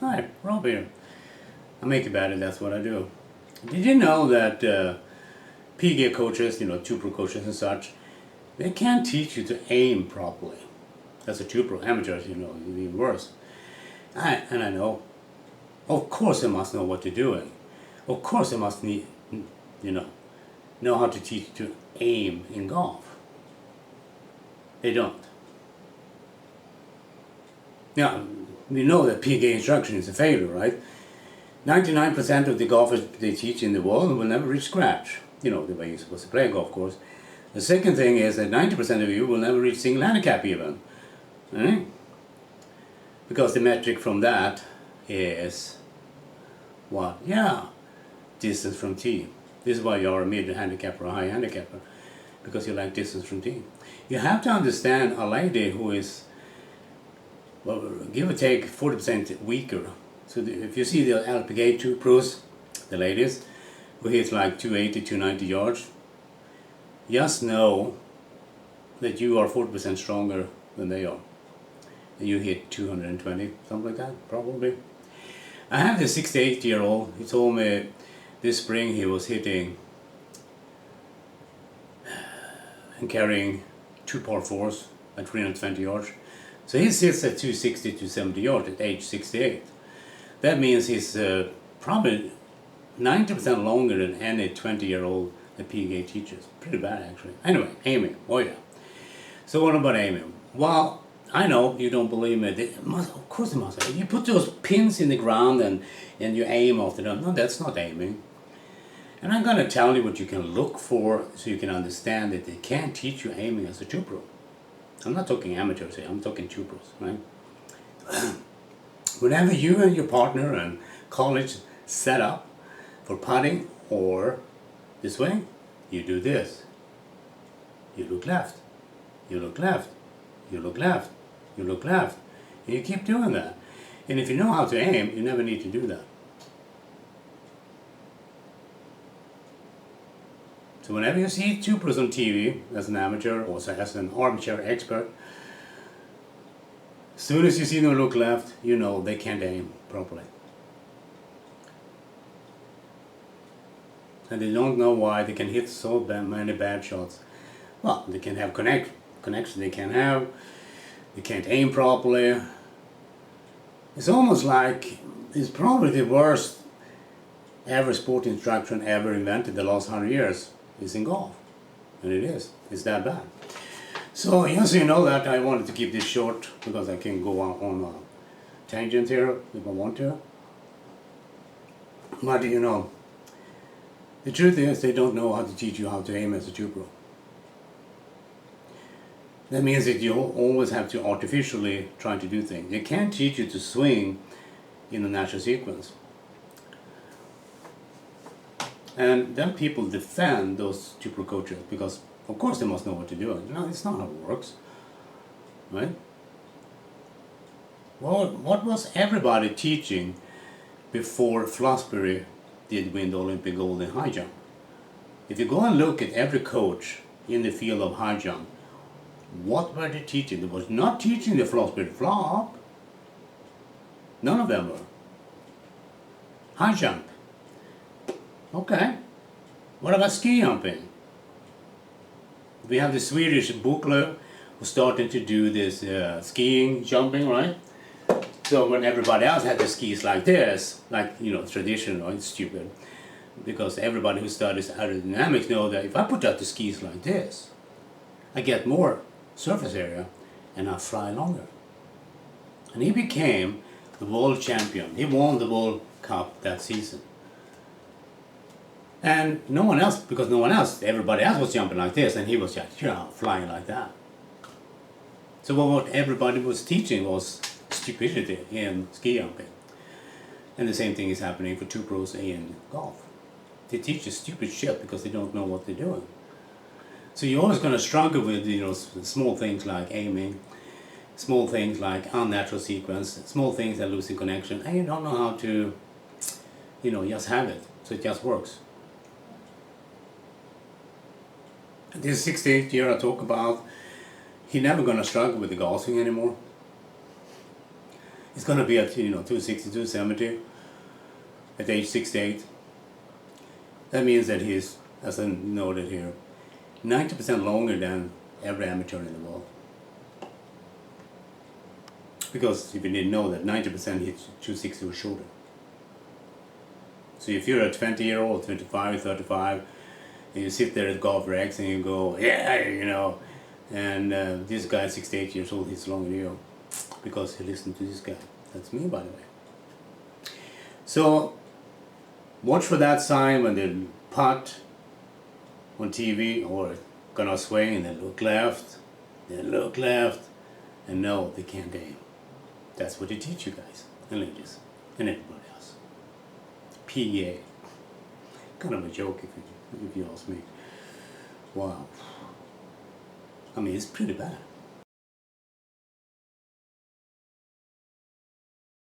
Hi, Rob here. I make it better, that's what I do. Did you know that PGA coaches, two pro coaches and such, they can't teach you to aim properly. As a two pro amateurs, even worse. And I know, of course they must know what they're doing. Of course they must you know, know how to teach you to aim in golf. They don't. Now, we know that PGA instruction is a failure, right? 99% of the golfers they teach in the world will never reach scratch. The way you're supposed to play a golf course. The second thing is that 90% of you will never reach single handicap even. Right? Because the metric from that is what? Yeah, distance from tee. This is why you are a mid handicapper or a high handicapper. Because you like distance from tee. You have to understand a lady who is, well, give or take 40% weaker. So if you see the LPGA 2 pros, the ladies, who hits like 280, 290 yards, just know that you are 40% stronger than they are. And you hit 220, something like that, probably. I have this 68-year-old, he told me this spring he was hitting and carrying 2 par 4s at 320 yards. So he sits at 260, 270 yards at age 68. That means he's probably 90% longer than any 20-year-old the PGA teaches. Pretty bad, actually. Anyway, aiming. Oh, yeah. So what about aiming? Well, I know you don't believe me. Of course they must. You put those pins in the ground and you aim after them. No, that's not aiming. And I'm going to tell you what you can look for so you can understand that they can't teach you aiming as a two pro. I'm not talking amateurs here. I'm talking two pros, right? Whenever you and your partner and college set up for putting or the swing, you do this. You look left, you look left, you look left, you look left. And you keep doing that. And if you know how to aim, you never need to do that. So whenever you see two pros on TV as an amateur or as an armchair expert, as soon as you see them look left, you know they can't aim properly. And they don't know why they can hit so many bad shots. Well, they can have connection they can have. They can't aim properly. It's almost like it's probably the worst ever sport instruction ever invented the last 100 years is in golf. And it is. It's that bad. So, yes, you know that I wanted to keep this short because I can go on a tangent here if I want to. But, the truth is they don't know how to teach you how to aim as a two pro. That means that you always have to artificially try to do things. They can't teach you to swing in a natural sequence. And then people defend those two pro coaches because of course they must know what to do. No, it's not how it works. Right? Well, what was everybody teaching before Fosbury did win the Olympic gold in high jump? If you go and look at every coach in the field of high jump, what were they teaching? They was not teaching the Fosbury flop. None of them were. High jump. Okay. What about ski jumping? We have the Swedish Buckler who's starting to do this skiing, jumping, right? So when everybody else had the skis like this, like, traditional, it's stupid. Because everybody who studies aerodynamics know that if I put out the skis like this, I get more surface area and I fly longer. And he became the world champion. He won the World Cup that season. And no one else, everybody else was jumping like this and he was just, flying like that. So what everybody was teaching was stupidity in ski jumping. And the same thing is happening for two pros in golf. They teach you stupid shit because they don't know what they're doing. So you're always going to struggle with, small things like aiming, small things like unnatural sequence, small things that losing connection, and you don't know how to, just have it. So it just works. This 68-year I talk about, he's never going to struggle with the golfing anymore. He's going to be at 260, 270 at age 68. That means that he's, as I noted here, 90% longer than every amateur in the world. Because if you didn't know that, 90% hits 260 or shorter. So if you're a 20-year-old, 25, 35, and you sit there at golf rags and you go, yeah, and this guy, 68 years old, hits longer than you because he listened to this guy. That's me, by the way. So watch for that sign when they putt on TV or gonna swing and then look left, and no, they can't aim. That's what they teach you guys and ladies and everybody else. PGA. Kind of a joke if you ask me. Wow. I mean, it's pretty bad.